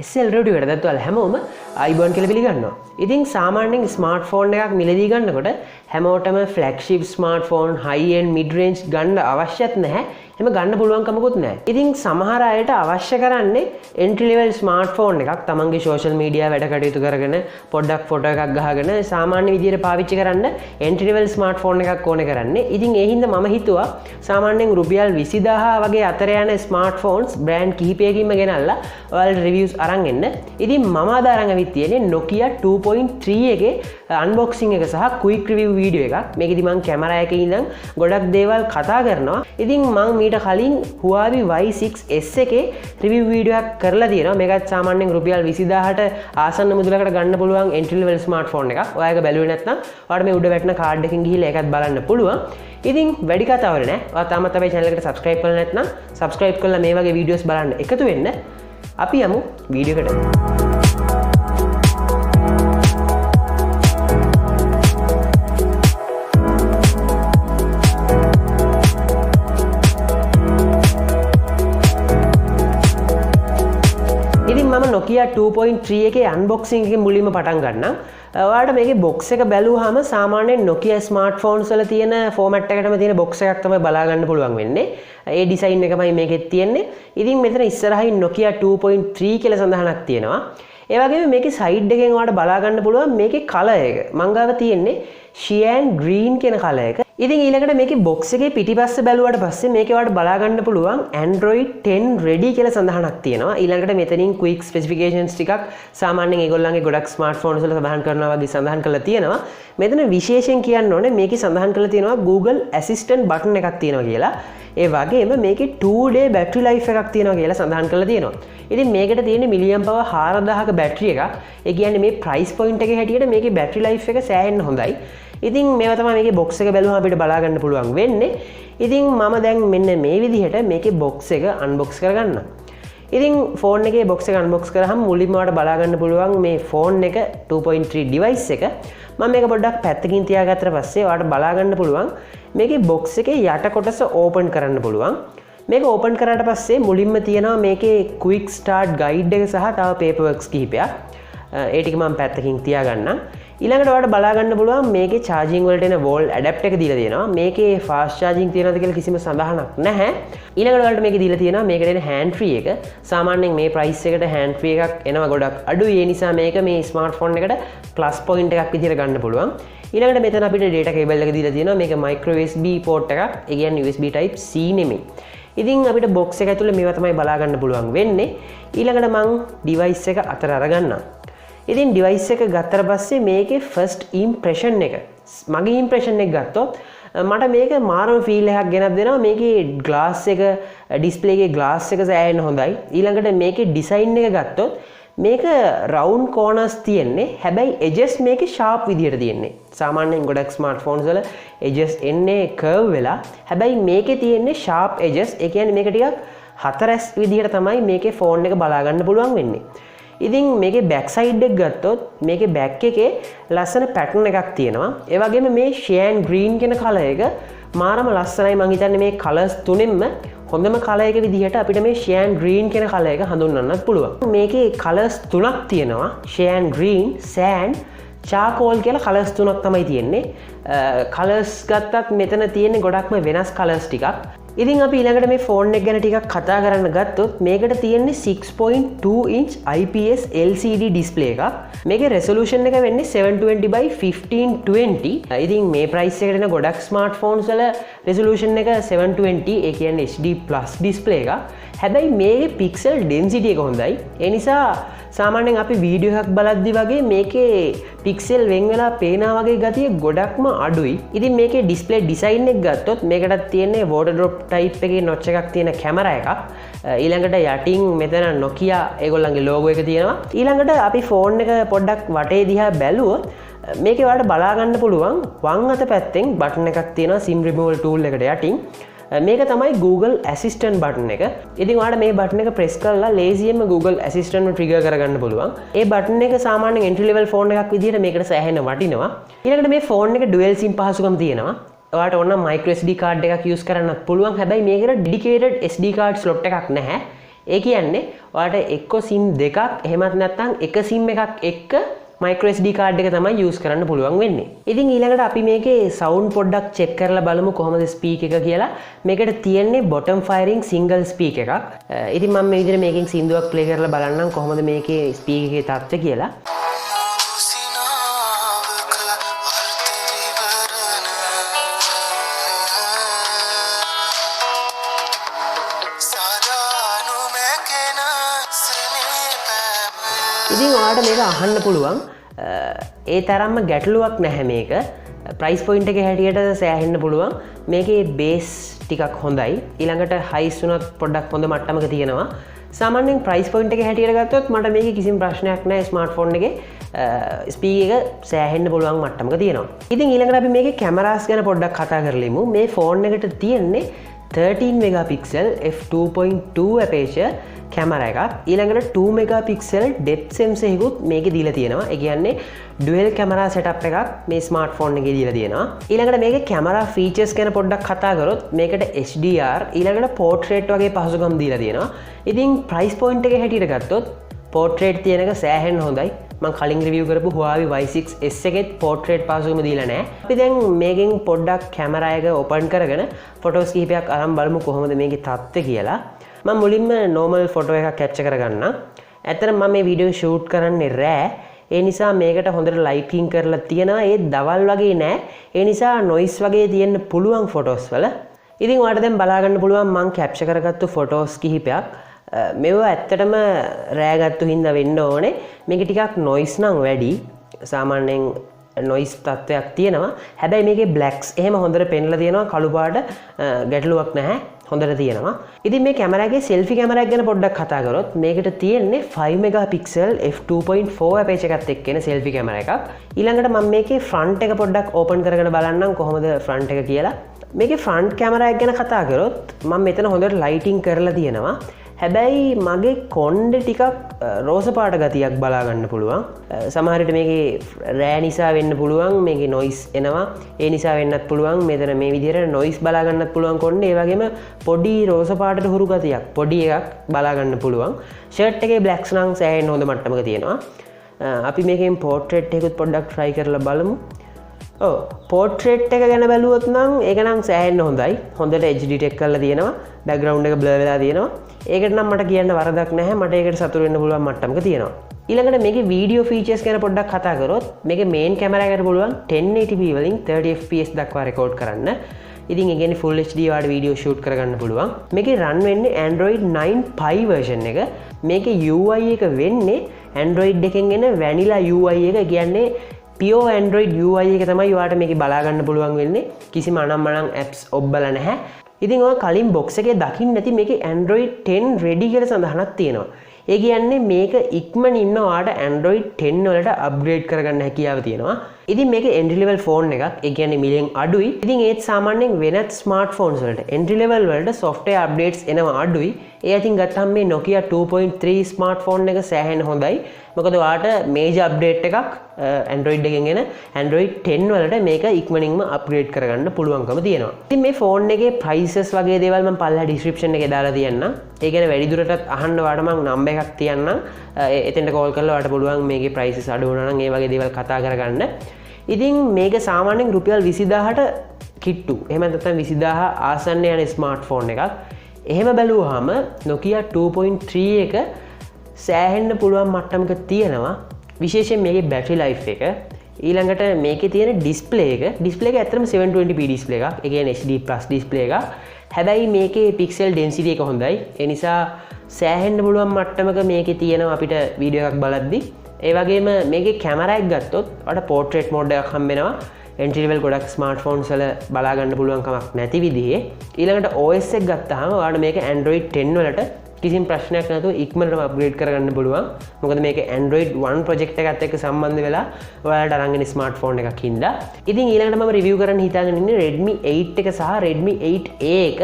SL review එකට දැන් ඔයාලා හැමෝම iPhone කියලා පිළිගන්නවා. ඉතින් සාමාන්‍යයෙන් ස්මාර්ට්ෆෝන් එකක් මිලදී ගන්නකොට හැමෝටම flagship smartphone, high end, mid range ගන්න අවශ්‍යත් නැහැ. එහෙම ගන්න පුළුවන්කමකුත් නැහැ. ඉතින් සමහර අයට අවශ්‍ය කරන්නේ entry level ස්මාර්ට්ෆෝන් එකක්. තමන්ගේ social media වැඩ කටයුතු කරගෙන පොඩ්ඩක් ෆොටෝ එකක් ගහගෙන සාමාන්‍ය විදියට පාවිච්චි කරන්න entry level ස්මාර්ට්ෆෝන් එකක් ඕනේ කරන්නේ. ඉතින් ඒ හින්දා මම හිතුවා සාමාන්‍යයෙන් රුපියල් 20000 වගේ අතර යන ස්මාර්ට්ෆෝන්ස් බ්‍රෑන්ඩ් කිහිපයකින්ම ගෙනල්ලා ඔයාලට රිවිව්ස් අරන් එන්න. ඉතින් මම අද අරන් අවිත් තියෙන්නේ Nokia 2.3 එකේ unboxing එක සහ quick review video එකක්. මේකෙදි මම කැමරා එකේ ඉඳන් ගොඩක් දේවල් කතා කරනවා. ඉතින් මම මීට කලින් Huawei Y6s එකේ රිවිව් වීඩියෝ එකක් කරලා තියෙනවා. මේකත් සාමාන්‍යයෙන් රුපියල් 20000ට ආසන්න මුදලකට ගන්න පුළුවන් entry level ස්මාර්ට්ෆෝන් එකක්. ඔයාලක බැලුවේ නැත්නම් ඔයාලට මේ උඩ වැටෙන කාඩ් එකකින් ගිහිල්ලා ඒකත් බලන්න පුළුවන්. ඉතින් වැඩි කතාවල නෑ. ඔයා තාමත් අපේ channel එකට subscribe කරලා නැත්නම් subscribe කරලා මේ වගේ videos බලන්න එකතු වෙන්න. අපි යමු වීඩියෝ එකට. Nokia 2.3 එකේ unboxing එකේ මුලින්ම පටන් ගන්නම්. ඔයාලට මේකේ box එක බැලුවාම සාමාන්‍යයෙන් Nokia smartphones වල තියෙන format එකටම තියෙන box එකක් තමයි බලා ගන්න පුළුවන් වෙන්නේ. ඒ design එකමයි මේකෙත් තියෙන්නේ. ඉතින් මෙතන ඉස්සරහින් Nokia 2.3 කියලා සඳහනක් තියෙනවා. ඒ වගේම මේකේ side එකෙන් ඔයාලට බලා ගන්න පුළුවන් මේකේ color එක. මං ගාව තියෙන්නේ cyan green කියන color එක. ඉතින් ඊළඟට මේකේ box එකේ පිටිපස්ස බැලුවාට පස්සේ මේකේ ඔයාලට බලා ගන්න පුළුවන් Android 10 ready කියලා සඳහනක් තියෙනවා. ඊළඟට මෙතනින් quick specifications ටිකක් සාමාන්‍යයෙන් ඒගොල්ලන්ගේ ගොඩක් smartphones වල සඳහන් කරනවා වගේ සඳහන් කරලා තියෙනවා. මෙතන විශේෂයෙන් කියන්න ඕනේ මේකේ සඳහන් කරලා තියෙනවා Google Assistant button එකක් තියෙනවා කියලා. ඒ වගේම මේකේ 2-day battery life එකක් තියෙනවා කියලා සඳහන් කරලා තියෙනවා. ඉතින් මේකට තියෙන මිලියම් පවර් 4000ක බැටරි එකක්. ඒ කියන්නේ මේ price point එකේ හැටියට මේකේ battery life එක සෑහෙන්න හොඳයි. ඉතින් මේවා තමයි මේකේ box එක බැලුවම අපිට බලා ගන්න පුළුවන් වෙන්නේ. ඉතින් මම දැන් මෙන්න මේ විදිහට මේකේ box එක unbox කරගන්නම්. ඉතින් phone එකේ box එක unbox කරාම මුලින්ම ඔයාලට බලා ගන්න පුළුවන් මේ phone එක 2.3 device එක. මම මේක පොඩ්ඩක් පැත්තකින් තියාගත්තට පස්සේ ඔයාලට බලා ගන්න පුළුවන් මේකේ box එකේ යට කොටස open කරන්න පුළුවන්. මේක open කරාට පස්සේ මුලින්ම තියෙනවා මේකේ quick start guide එක සහ තව paperworks කිහිපයක්. ඒ ටික මම පැත්තකින් තියාගන්නම්. ඊළඟට ඔයාලට බලා ගන්න පුළුවන් මේකේ charging වලට එන wall adapter එක දීලා තියෙනවා. මේකේ fast charging තියනවද කියලා කිසිම සඳහනක් නැහැ. ඊළඟට ඔයාලට මේකේ දීලා තියෙනවා මේකට එන hand free එක. සාමාන්‍යයෙන් මේ price එකට hand free එකක් එනවා ගොඩක් අඩුයි. ඒ නිසා මේක මේ smartphone එකට plus point එකක් විදිහට ගන්න පුළුවන්. ඊළඟට මෙතන අපිට data cable එක දීලා තියෙනවා. මේක micro USB port එකක්. ඒ කියන්නේ USB type C නෙමෙයි. ඉතින් අපිට box එක ඇතුලේ මේවා තමයි බලා ගන්න පුළුවන් වෙන්නේ. ඊළඟට මම device එක අතර අරගන්නම්. ඉතින් device එක ගත්තට පස්සේ මේකේ first impression එක මගේ impression එක ගත්තොත් මට මේක මාරම feel එකක් ගෙනත් දෙනවා. මේකේ glass එක display එකේ glass එක සෑහෙන හොඳයි. ඊළඟට මේකේ design එක ගත්තොත් මේක round corners තියෙන්නේ. හැබැයි edges මේකේ sharp විදියට තියෙන්නේ. සාමාන්‍යයෙන් ගොඩක් smartphones වල edges එන්නේ curve වෙලා. හැබැයි මේකේ තියෙන්නේ sharp edges. ඒ කියන්නේ මේක ටිකක් හතරැස් විදියට තමයි මේකේ phone එක බලා ගන්න පුළුවන් වෙන්නේ. ඉතින් මේකේ back side එක ගත්තොත් මේකේ back එකේ ලස්සන pattern එකක් තියෙනවා. ඒ වගේම මේ cyan green කියන color එක මාරම ලස්සනයි. මම හිතන්නේ මේ colors තුනෙන්ම හොඳම color එක විදිහට අපිට මේ cyan green කියන color එක හඳුන්වන්නත් පුළුවන්. මේකේ colors තුනක් තියෙනවා. cyan green, sand, charcoal කියලා colors තුනක් තමයි තියෙන්නේ. colors ගත්තත් මෙතන තියෙන්නේ ගොඩක්ම වෙනස් colors ටිකක්. ඉතින් අපි ඊළඟට මේ ෆෝන් එක ගැන ටිකක් කතා කරන්න ගත්තොත් මේකට තියෙන්නේ 6.2 inch IPS LCD display එකක්. මේකේ resolution එක වෙන්නේ 720 by 1520. ඉතින් මේ price එකට එන ගොඩක් smartphones වල resolution එක 720. ඒ කියන්නේ HD+ display එකක්. හැබැයි මේකේ pixel density එක හොඳයි. ඒ නිසා සාමාන්‍යයෙන් අපි වීඩියෝ එකක් බලද්දි වගේ මේකේ පික්සල් වෙන් වෙලා පේනා වගේ ගතිය ගොඩක්ම අඩුයි. ඉතින් මේකේ ඩිස්ප්ලේ ඩිසයින් එක ගත්තොත් මේකටත් තියෙන්නේ water drop type එකේ notch එකක් තියෙන කැමරා එකක්. ඊළඟට යටින් මෙතන Nokia ඒගොල්ලන්ගේ logo එක තියෙනවා. ඊළඟට අපි ෆෝන් එක පොඩ්ඩක් වටේ දිහා බැලුවොත් මේකේ ඔයාලට බලා ගන්න පුළුවන් වම් අත පැත්තෙන් බටන් එකක් තියෙනවා SIM removal tool එකට යටින්. මේක තමයි Google Assistant button එක. ඉතින් ඔයාලට මේ button එක press කරලා lazyයෙන්ම Google Assistant එක trigger කරගන්න පුළුවන්. ඒ button එක සාමාන්‍යයෙන් entry level phone එකක් විදිහට මේකට සෑහෙන වටිනවා. ඊළඟට මේ phone එක dual SIM පහසුකම් තියෙනවා. ඔයාලට ඕන micro SD card එකක් use කරන්නත් පුළුවන්. හැබැයි මේකට dedicated SD card slot එකක් නැහැ. ඒ කියන්නේ ඔයාලට එක්ක SIM දෙකක් එහෙමත් නැත්නම් එක SIM එකක් එක්ක micro SD card එක තමයි use කරන්න පුළුවන් වෙන්නේ. ඉතින් ඊළඟට අපි මේකේ sound පොඩ්ඩක් check කරලා බලමු කොහොමද speak එක කියලා. මේකට තියෙන්නේ bottom firing single speak එකක්. ඉතින් මම මේ විදිහට මේකෙන් සින්දුවක් play කරලා බලන්නම් කොහොමද මේකේ speak එකේ තත්ත්වය කියලා. ඉතින් ඔයාලට මේක අහන්න පුළුවන් ඒ තරම්ම ගැටලුවක් නැහැ මේක ප්‍රයිස් පොයින්ට් එකේ හැටියට සෑහෙන්න පුළුවන් මේකේ බේස් ටිකක් හොඳයි ඊළඟට හයිස් උනත් පොඩ්ඩක් හොඳ මට්ටමක තියෙනවා සාමාන්‍යයෙන් ප්‍රයිස් පොයින්ට් එකේ හැටියට ගත්තොත් මට මේකේ කිසිම ප්‍රශ්නයක් නැහැ ස්මාර්ට්ෆෝන් එකේ ස්පීක් එක සෑහෙන්න පුළුවන් මට්ටමක තියෙනවා ඉතින් ඊළඟට අපි මේකේ කැමරාස් ගැන පොඩ්ඩක් කතා කරලෙමු මේ ෆෝන් එකට තියෙන්නේ 13 megapixel f2.2 aperture කැමරා එකක් ඊළඟට 2 megapixel depth sensor එකකුත් මේකේ දීලා තියෙනවා. ඒ කියන්නේ dual camera setup එකක් මේ smartphone එකේ දීලා තියෙනවා. ඊළඟට මේකේ camera features ගැන පොඩ්ඩක් කතා කරොත් මේකට HDR ඊළඟට portrait වගේ පහසුකම් දීලා තියෙනවා. ඉතින් price point එකේ හැටියට ගත්තොත් portrait තියෙන එක සෑහෙන්න හොඳයි. මම කලින් රිවිව් කරපු Huawei Y6s එකෙත් portrait පහසුකම දීලා නැහැ. අපි දැන් මේකෙන් පොඩ්ඩක් කැමරා එක open කරගෙන photos කිහිපයක් අරන් බලමු කොහොමද මේකේ තත්ත්වය කියලා. මම මුලින්ම normal photo එකක් capture කරගන්න. ඇත්තටම මම මේ වීඩියෝ shoot කරන්නේ රෑ. ඒ නිසා මේකට හොඳට lighting කරලා තියෙනවා. ඒ දවල් වගේ නෑ. ඒ නිසා noise වගේ තියෙන්න පුළුවන් photos වල. ඉතින් ඔයාලට දැන් බලා ගන්න පුළුවන් මම capture කරගත්තු photos කිහිපයක්. මේවා ඇත්තටම රෑ ගත්තු හින්දා වෙන්න ඕනේ. මේක ටිකක් noise නම් වැඩි. සාමාන්‍යයෙන් noise තත්ත්වයක් තියෙනවා. හැබැයි මේකේ blacks එහෙම හොඳට පෙන්ලා තියෙනවා. කළු පාට ගැටලුවක් නැහැ. හොඳට තියෙනවා. ඉතින් මේ කැමරාවේ selfie කැමරා එක ගැන පොඩ්ඩක් කතා කරොත් මේකට තියෙන්නේ 5 megapixel f2.4 aperture එකත් එක්ක එන selfie කැමරා එකක්. ඊළඟට මම මේකේ front එක පොඩ්ඩක් open කරගෙන බලන්නම් කොහොමද front එක කියලා. මේකේ front කැමරා එක ගැන කතා කරොත් මම මෙතන හොඳට lighting කරලා තියෙනවා. හැබැයි මගේ කොණ්ඩේ ටිකක් රෝස පාට ගතියක් බලා ගන්න පුළුවන්. සමහර විට මේකේ රෑ නිසා වෙන්න පුළුවන් මේකේ noise එනවා. ඒ නිසා වෙන්නත් පුළුවන් මෙතන මේ විදිහට noise බලා ගන්නත් පුළුවන් කොණ්ඩේ. ඒ වගේම පොඩි රෝස පාටට හුරු ගතියක් පොඩි එකක් බලා ගන්න පුළුවන්. shirt එකේ blacks නම් සෑහෙන්න හොඳ මට්ටමක තියෙනවා. අපි මේකෙන් portrait එකකුත් පොඩ්ඩක් try කරලා බලමු. portrait එක ගැන බැලුවොත් නම් ඒක නම් සෑහෙන්න හොඳයි. හොඳට edge detect කරලා තියෙනවා. background එක blur වෙලා තියෙනවා. ඒකට නම් මට කියන්න වරදක් නැහැ. මට ඒකට සතුටු වෙන්න පුළුවන් මට්ටමක තියෙනවා. ඊළඟට මේකේ video features ගැන පොඩ්ඩක් කතා කරොත් මේකේ main camera එකට පුළුවන් 1080p වලින් 30 fps දක්වා record කරන්න. ඉතින් ඒ කියන්නේ full HD වල video shoot කරගන්න පුළුවන්. මේකේ run වෙන්නේ Android 9 Pie version එක. මේකේ UI එක වෙන්නේ Android එකෙන් එන vanilla UI එක. ඒ කියන්නේ pure Android UI එක තමයි ඔයාලට මේකේ බලා ගන්න පුළුවන් වෙන්නේ. කිසිම අනම්මනම් apps ඔබ්බලා නැහැ. ඉතින් ඔය කලින් box එකේ දකින්න නැති මේකේ Android 10 ready කියලා සඳහනක් තියෙනවා. ඒ කියන්නේ මේක ඉක්මනින්ම ඔයාලට Android 10 වලට upgrade කරගන්න හැකියාව තියෙනවා. ඉතින් මේක entry level phone එකක්. ඒ කියන්නේ මිලියන් අඩුයි. ඉතින් ඒත් සාමාන්‍යයෙන් වෙනත් smartphones වලට entry level වලට software updates එනවා අඩුයි. ඒ අතින් ගත්තම මේ Nokia 2.3 smartphone එක සෑහෙන හොඳයි. මොකද ඔයාලට major update එකක් Android එකෙන් එන Android 10 වලට මේක ඉක්මනින්ම upgrade කරගන්න පුළුවන්කම තියෙනවා. ඉතින් මේ phone එකේ prices වගේ දේවල් මම පල්ලා description එකේ දාලා තියන්නම්. ඒ කියන්නේ වැඩිදුරටත් අහන්න ඔයාලට මම number එකක් තියන්නම්. එතෙන්ට call කරලා ඔයාලට පුළුවන් මේකේ prices අඩු වුණා නම් ඒ වගේ දේවල් කතා කරගන්න. ඉතින් මේක සාමාන්‍යයෙන් රුපියල් 20000ට කිට්ටු. එහෙම නැත්නම් 20000 ආසන්න යන ස්මාර්ට්ෆෝන් එකක්. එහෙම බැලුවාම Nokia 2.3 එක සෑහෙන්න පුළුවන් මට්ටමක තියෙනවා. විශේෂයෙන් මේකේ battery life එක. ඊළඟට මේකේ තියෙන display එක. display එක ඇත්තටම 720p display එකක්. ඒ කියන්නේ HD+ display එකක්. හැබැයි මේකේ pixel density එක හොඳයි. ඒ නිසා සෑහෙන්න පුළුවන් මට්ටමක මේකේ තියෙනවා අපිට වීඩියෝ එකක් බලද්දි. ඒ වගේම මේකේ කැමරා එක ගත්තොත් ඔයාලට portrait mode එකක් හම්බෙනවා. entry level ගොඩක් smartphones වල බලා ගන්න පුළුවන් කමක් නැති විදිහේ. ඊළඟට OS එක ගත්තාම ඔයාලට මේක Android 10 වලට කිසිම ප්‍රශ්නයක් නැතුව ඉක්මනටම අප්ග්‍රේඩ් කරගන්න පුළුවන්. මොකද මේක Android One project එකත් එක්ක සම්බන්ධ වෙලා ඔයාලට අරන් එන ස්මාර්ට්ෆෝන් එකක් හින්දා. ඉතින් ඊළඟට මම රිවිව් කරන්න හිතාගෙන ඉන්නේ Redmi 8 එක සහ Redmi 8A එක.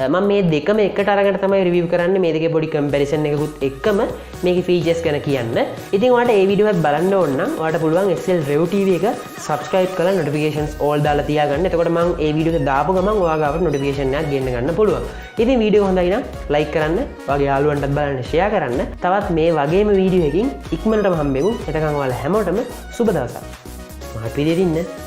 මම මේ දෙකම එකට අරගෙන තමයි රිවිව් කරන්න මේ දෙකේ පොඩි කම්පැරිසන් එකකුත් එක්කම මේකේ ෆීචර්ස් ගැන කියන්න. ඉතින් ඔයාලට මේ වීඩියෝ එකත් බලන්න ඕන නම් ඔයාලට පුළුවන් Excel Rev TV එක subscribe කරලා notifications all දාලා තියාගන්න. එතකොට මම මේ වීඩියෝ එක දාපු ගමන් ඔයා ගාවට notification එකක් ගෙන්න ගන්න පුළුවන්. ඉතින් වීඩියෝ හොඳයි නම් like කරන්න, ඔයාගේ යාළුවන්ටත් බලන්න share කරන්න. තවත් මේ වගේම වීඩියෝ එකකින් ඉක්මනටම හම්බෙමු. එතකන් ඔයාලා හැමෝටම සුබ දවසක්. මහත් විදියට ඉන්න.